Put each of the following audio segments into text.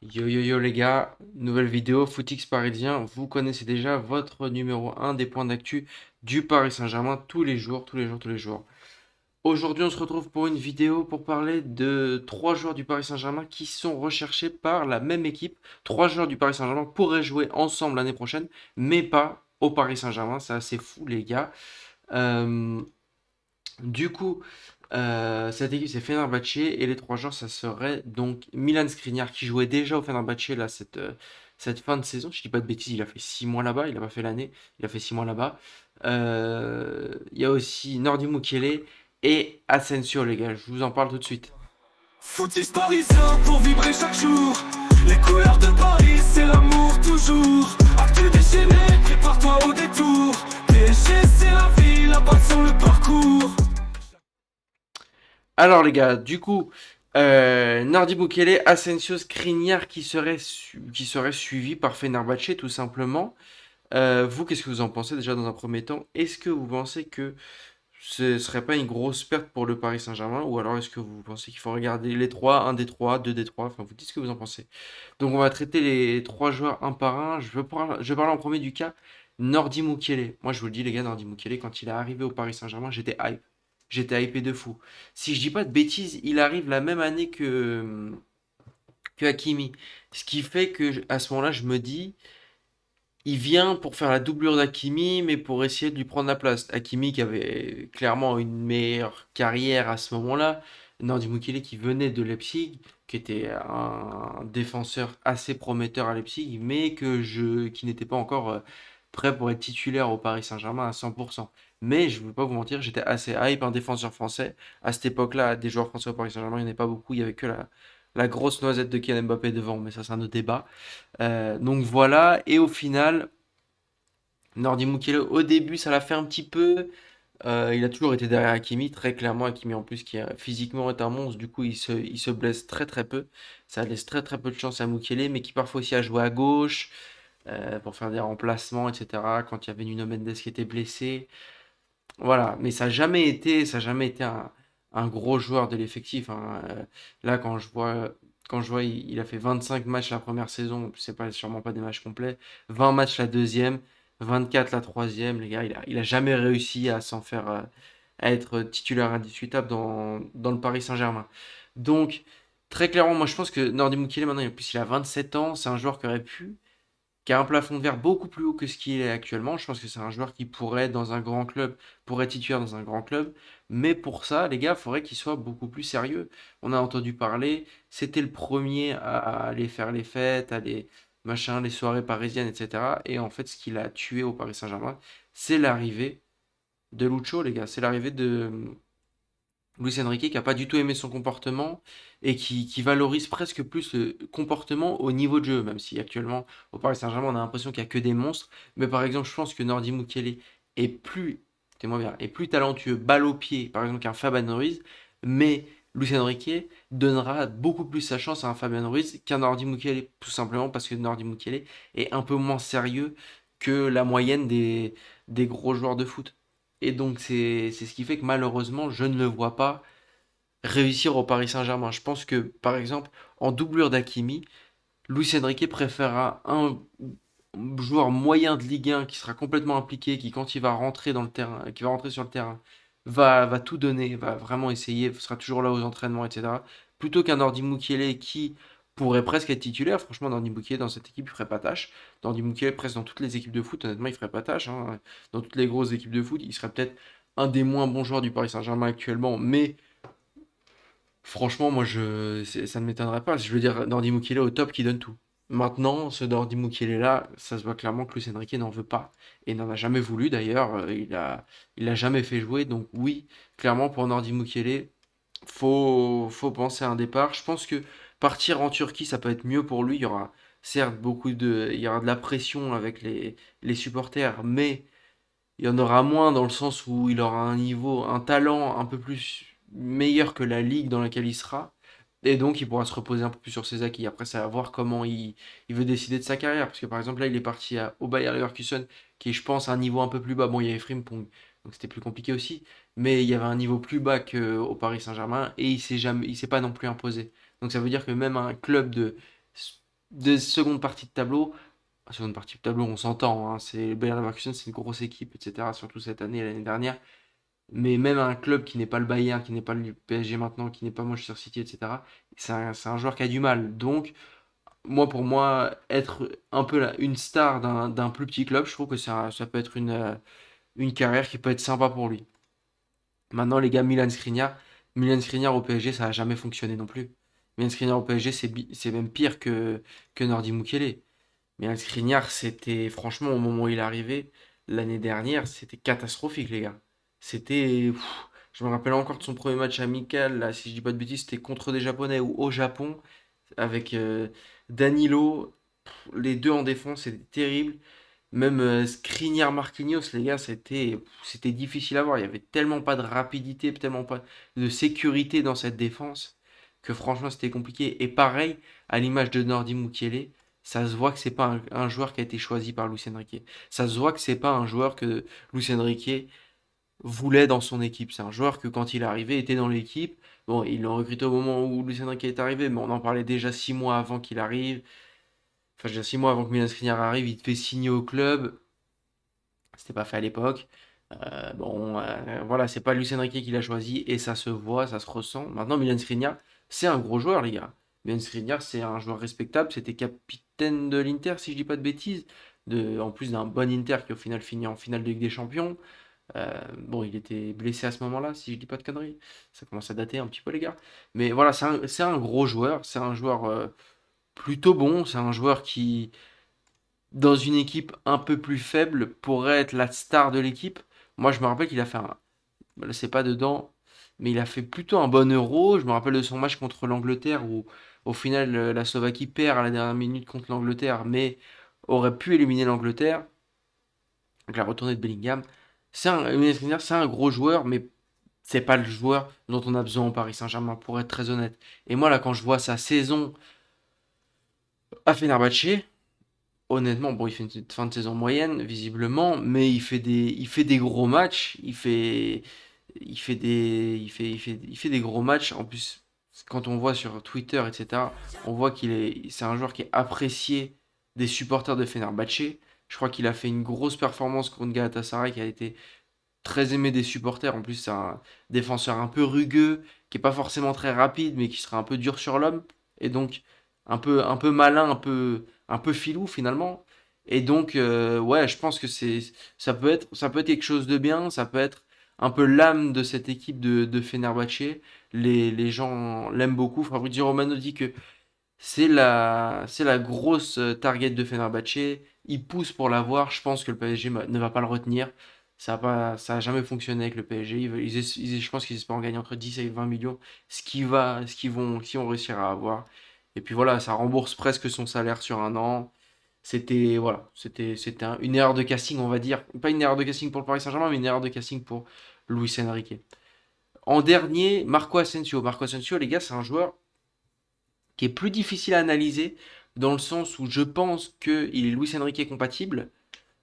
Yo yo yo les gars, nouvelle vidéo, Footix Parisien, vous connaissez déjà votre numéro un des points d'actu du Paris Saint-Germain tous les jours, tous les jours, tous les jours. Aujourd'hui on se retrouve pour une vidéo pour parler de trois joueurs du Paris Saint-Germain qui sont recherchés par la même équipe. Trois joueurs du Paris Saint-Germain pourraient jouer ensemble l'année prochaine, mais pas au Paris Saint-Germain, c'est assez fou les gars. Euh, du coup, cette équipe c'est Fenerbahçe et les trois joueurs ça serait donc Milan Skriniar qui jouait déjà au Fenerbahçe là cette fin de saison. Je dis pas de bêtises, il a fait 6 mois là-bas, il a pas fait l'année, il a fait 6 mois là-bas. Il y a aussi Nordi Mukiele et Asensio les gars, je vous en parle tout de suite. Footix parisien pour vibrer chaque jour. Les couleurs de Paris, c'est l'amour toujours. Actu déchaîné, prépare-toi au détour. PSG, c'est la vie, la passion, le parcours. Alors les gars, du coup, Nordi Mukiele, Asensio, Skriniar qui serait suivi par Fenerbahçe tout simplement. Vous, qu'est-ce que vous en pensez déjà dans un premier temps? Est-ce que vous pensez que ce serait pas une grosse perte pour le Paris Saint-Germain? Ou alors est-ce que vous pensez qu'il faut regarder les trois, un des trois, deux des trois? Enfin, vous dites ce que vous en pensez. Donc on va traiter les trois joueurs un par un. Je vais parler en premier du cas Nordi Mukiele. Moi je vous le dis les gars, Nordi Mukiele, quand il est arrivé au Paris Saint-Germain, j'étais hype. J'étais hypé de fou. Si je dis pas de bêtises, il arrive la même année que Hakimi. Ce qui fait que à ce moment-là, je me dis, il vient pour faire la doublure d'Hakimi, mais pour essayer de lui prendre la place. Hakimi qui avait clairement une meilleure carrière à ce moment-là. Nordi Mukiele qui venait de Leipzig, qui était un défenseur assez prometteur à Leipzig, mais qui n'était pas encore prêt pour être titulaire au Paris Saint-Germain à 100%. Mais je ne vais pas vous mentir, j'étais assez hype, un défenseur français. À cette époque-là, des joueurs français au Paris Saint-Germain, il n'y en avait pas beaucoup, il n'y avait que la grosse noisette de Kylian Mbappé devant, mais ça c'est un autre débat. Donc voilà, et au final, Nordi Mukiele, au début, ça l'a fait un petit peu. Il a toujours été derrière Hakimi, très clairement. Hakimi, en plus, qui physiquement est un monstre, du coup, il se blesse très très peu. Ça laisse très très peu de chance à Mukiele, mais qui parfois aussi a joué à gauche pour faire des remplacements, etc. Quand il y avait Nuno Mendes qui était blessé. Voilà, mais ça a jamais été un gros joueur de l'effectif, hein. Là, quand je vois, il a fait 25 matchs la première saison, c'est pas sûrement pas des matchs complets, 20 matchs la deuxième, 24 la troisième, les gars, il a jamais réussi à s'en faire, à être titulaire indiscutable dans le Paris Saint-Germain. Donc, très clairement, moi je pense que Nordi Mukiele maintenant, en plus il a 27 ans, c'est un joueur qui a un plafond de verre beaucoup plus haut que ce qu'il est actuellement. Je pense que c'est un joueur qui pourrait, dans un grand club, pourrait être titulaire dans un grand club. Mais pour ça, les gars, il faudrait qu'il soit beaucoup plus sérieux. On a entendu parler, c'était le premier à aller faire les fêtes, les soirées parisiennes, etc. Et en fait, ce qui l'a tué au Paris Saint-Germain, c'est l'arrivée de Lucho, les gars. C'est l'arrivée de Luis Enrique qui a pas du tout aimé son comportement et qui valorise presque plus le comportement au niveau de jeu, même si actuellement au Paris Saint-Germain on a l'impression qu'il n'y a que des monstres. Mais par exemple, je pense que Nordi Mukiele est plus, écoutez-moi bien, est plus talentueux balle au pied, par exemple, qu'un Fabian Ruiz, mais Luis Enrique donnera beaucoup plus sa chance à un Fabian Ruiz qu'un Nordi Mukiele, tout simplement parce que Nordi Mukiele est un peu moins sérieux que la moyenne des gros joueurs de foot. Et donc c'est ce qui fait que malheureusement je ne le vois pas réussir au Paris Saint-Germain. Je pense que par exemple en doublure d'Hakimi, Luis Enrique préférera un joueur moyen de Ligue 1 qui sera complètement impliqué, qui quand il va rentrer dans le terrain, qui va rentrer sur le terrain, va tout donner, va vraiment essayer, sera toujours là aux entraînements, etc. Plutôt qu'un Nordi Mukiele qui pourrait presque être titulaire. Franchement, Nordi Mukiele dans cette équipe, il ferait pas tâche. Nordi Mukiele, presque dans toutes les équipes de foot, honnêtement, il ferait pas tâche, hein. Dans toutes les grosses équipes de foot, il serait peut-être un des moins bons joueurs du Paris Saint-Germain actuellement, mais franchement, moi, ça ne m'étonnerait pas. Je veux dire, Nordi Mukiele au top qui donne tout. Maintenant, ce Nordi Mukiele-là, ça se voit clairement que Luis Enrique n'en veut pas. Et n'en a jamais voulu d'ailleurs. Il a jamais fait jouer. Donc oui, clairement, pour Nordi Mukiele, faut penser à un départ. Je pense que partir en Turquie, ça peut être mieux pour lui. Il y aura certes il y aura de la pression avec les supporters, mais il y en aura moins dans le sens où il aura un niveau, un talent un peu plus meilleur que la ligue dans laquelle il sera. Et donc, il pourra se reposer un peu plus sur ses acquis. Après, c'est à voir comment il veut décider de sa carrière. Parce que, par exemple, là, il est parti au Bayer Leverkusen, qui est, je pense, un niveau un peu plus bas. Bon, il y avait Frimpong, donc c'était plus compliqué aussi. Mais il y avait un niveau plus bas qu'au Paris Saint-Germain. Et il s'est pas non plus imposé. Donc, ça veut dire que même un club de seconde partie de tableau. Seconde partie de tableau, on s'entend, hein, c'est Bayer Leverkusen, c'est une grosse équipe, etc. Surtout cette année et l'année dernière. Mais même un club qui n'est pas le Bayern, qui n'est pas le PSG maintenant, qui n'est pas Manchester City, etc., c'est un joueur qui a du mal. Donc, pour moi, être un peu une star d'un plus petit club, je trouve que ça peut être une carrière qui peut être sympa pour lui. Maintenant, les gars, Milan Skriniar au PSG, ça n'a jamais fonctionné non plus. Milan Skriniar au PSG, c'est même pire que Nordi Mukiele. Milan Skriniar, c'était, franchement, au moment où il est arrivé, l'année dernière, c'était catastrophique, les gars. C'était. Je me rappelle encore de son premier match amical, là, si je dis pas de bêtises, c'était contre des Japonais ou au Japon, avec Danilo. Les deux en défense, c'était terrible. Même Skriniar Marquinhos, les gars, c'était difficile à voir. Il y avait tellement pas de rapidité, tellement pas de sécurité dans cette défense que franchement c'était compliqué. Et pareil, à l'image de Nordi Mukiele, ça se voit que c'est pas un joueur qui a été choisi par Luis Enrique. Ça se voit que c'est pas un joueur que Luis Enrique voulait dans son équipe. C'est un joueur que quand il est arrivé était dans l'équipe. Bon, ils l'ont recruté au moment où Luis Enrique est arrivé, mais on en parlait déjà 6 mois avant qu'il arrive. Enfin, je veux dire, 6 mois avant que Milan Skriniar arrive, il te fait signer au club. C'était pas fait à l'époque. Voilà, c'est pas Luis Enrique qui l'a choisi et ça se voit, ça se ressent. Maintenant, Milan Skriniar, c'est un gros joueur, les gars. Milan Skriniar, c'est un joueur respectable. C'était capitaine de l'Inter, si je dis pas de bêtises. En plus d'un bon Inter qui au final finit en finale de Ligue des Champions. Bon, il était blessé à ce moment-là, si je dis pas de conneries. Ça commence à dater un petit peu, les gars. Mais voilà, c'est un gros joueur. C'est un joueur plutôt bon. C'est un joueur qui, dans une équipe un peu plus faible, pourrait être la star de l'équipe. Moi, je me rappelle qu'il a fait un. Là, c'est pas dedans, mais il a fait plutôt un bon Euro. Je me rappelle de son match contre l'Angleterre où, au final, la Slovaquie perd à la dernière minute contre l'Angleterre, mais aurait pu éliminer l'Angleterre. Donc, la retournée de Bellingham. Younes Skriniar, c'est un gros joueur, mais c'est pas le joueur dont on a besoin au Paris Saint-Germain, pour être très honnête. Et moi, là, quand je vois sa saison à Fenerbahçe, honnêtement, bon, il fait une fin de saison moyenne, visiblement, mais il fait des gros matchs. Il fait des gros matchs. En plus, quand on voit sur Twitter, etc., on voit c'est un joueur qui est apprécié des supporters de Fenerbahçe. Je crois qu'il a fait une grosse performance contre Galatasaray, qui a été très aimé des supporters. En plus, c'est un défenseur un peu rugueux, qui est pas forcément très rapide, mais qui sera un peu dur sur l'homme. Et donc, un peu malin, un peu filou finalement. Et donc, ouais, je pense que ça peut être quelque chose de bien. Ça peut être un peu l'âme de cette équipe de Fenerbahçe. Les gens l'aiment beaucoup. Fabrizio Romano dit que c'est la grosse target de Fenerbahçe. Il pousse pour l'avoir. Je pense que le PSG ne va pas le retenir. Ça a jamais fonctionné avec le PSG. Je pense qu'ils espèrent en gagner entre 10 et 20 millions, ce qu'ils vont réussir à avoir. Et puis voilà, ça rembourse presque son salaire sur un an. C'était une erreur de casting, on va dire. Pas une erreur de casting pour le Paris Saint-Germain, mais une erreur de casting pour Luis Enrique. En dernier, Marco Asensio. Marco Asensio, les gars, c'est un joueur qui est plus difficile à analyser dans le sens où je pense qu'il est Luis Enrique compatible.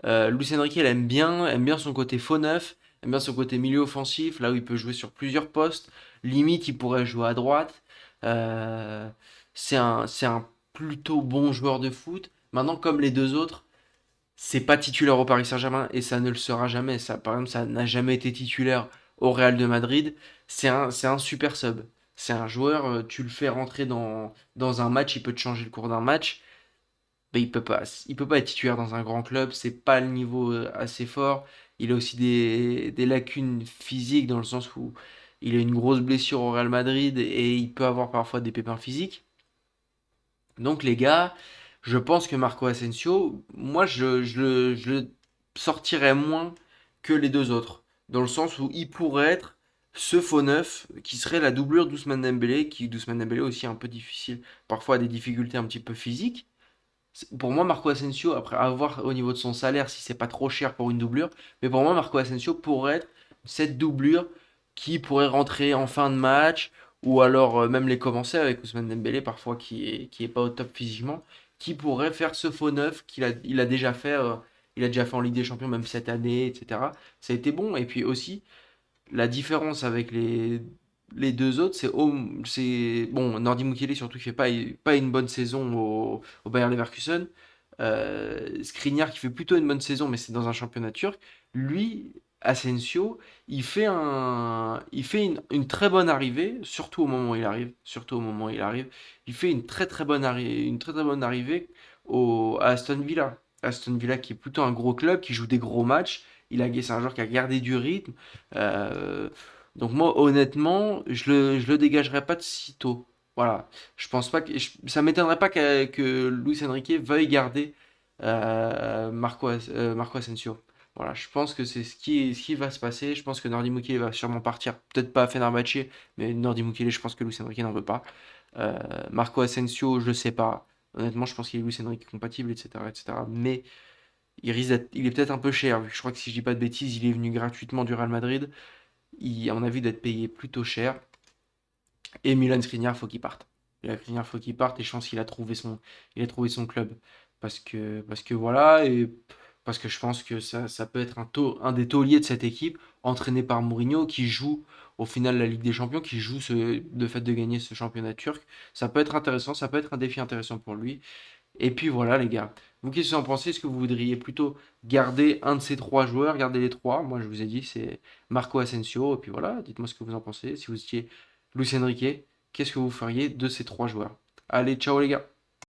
Luis Enrique, elle aime bien son côté faux neuf, aime bien son côté milieu offensif, là où il peut jouer sur plusieurs postes. Limite, il pourrait jouer à droite. Euh, c'est un plutôt bon joueur de foot. Maintenant, comme les deux autres, c'est pas titulaire au Paris Saint-Germain et ça ne le sera jamais. Ça, par exemple, ça n'a jamais été titulaire au Real de Madrid. C'est un super sub. C'est un joueur, tu le fais rentrer dans un match, il peut te changer le cours d'un match. Mais il peut pas être titulaire dans un grand club, c'est pas le niveau assez fort. Il a aussi des lacunes physiques dans le sens où il a une grosse blessure au Real Madrid et il peut avoir parfois des pépins physiques. Donc les gars, je pense que Marco Asensio, moi je le sortirais moins que les deux autres. Dans le sens où il pourrait être ce faux neuf qui serait la doublure d'Ousmane Dembélé, qui Ousmane Dembélé aussi un peu difficile, parfois a des difficultés un petit peu physiques. Pour moi, Marco Asensio, après avoir au niveau de son salaire, si c'est pas trop cher pour une doublure, mais pour moi, Marco Asensio pourrait être cette doublure qui pourrait rentrer en fin de match, ou alors même les commencer avec Ousmane Dembélé, parfois qui est pas au top physiquement, qui pourrait faire ce faux neuf il a déjà fait, il a déjà fait en Ligue des Champions, même cette année, etc. Ça a été bon. Et puis aussi, la différence avec les deux autres, bon, Nordi Mukiele surtout qui fait pas une bonne saison au Bayer Leverkusen. Skriniar qui fait plutôt une bonne saison, mais c'est dans un championnat turc. Lui, Asensio, il fait une très bonne arrivée, surtout au moment où il arrive. Surtout au moment où il arrive. Il fait une très très bonne arrivée à Aston Villa. Aston Villa qui est plutôt un gros club, qui joue des gros matchs. C'est un joueur qui a gardé du rythme. Euh, donc moi, honnêtement, je le dégagerais pas de sitôt. Voilà. Je pense pas ça m'étonnerait pas que Luis Enrique veuille garder Marco Asensio. Voilà, je pense que c'est ce qui va se passer. Je pense que Nordi Mukiele va sûrement partir. Peut-être pas à Fenerbahçe, mais Nordi Mukiele, je pense que Luis Enrique n'en veut pas. Marco Asensio, je le sais pas. Honnêtement, je pense qu'il est Luis Enrique compatible, etc., etc. Mais il est peut-être un peu cher, vu que je crois que si je dis pas de bêtises, il est venu gratuitement du Real Madrid. À mon avis, d'être payé plutôt cher. Et Milan Skriniar, faut qu'il parte. Milan Skriniar, faut qu'il parte et je pense il a trouvé son club. Parce que voilà, et parce que je pense que ça peut être un des tauliers de cette équipe, entraîné par Mourinho, qui joue au final la Ligue des Champions, qui joue de fait de gagner ce championnat turc. Ça peut être intéressant, ça peut être un défi intéressant pour lui. Et puis voilà, les gars. Vous, qu'est-ce que vous en pensez? Est-ce que vous voudriez plutôt garder un de ces trois joueurs, garder les trois? Moi, je vous ai dit, c'est Marco Asensio. Et puis voilà, dites-moi ce que vous en pensez. Si vous étiez Luis Enrique, qu'est-ce que vous feriez de ces trois joueurs? Allez, ciao les gars!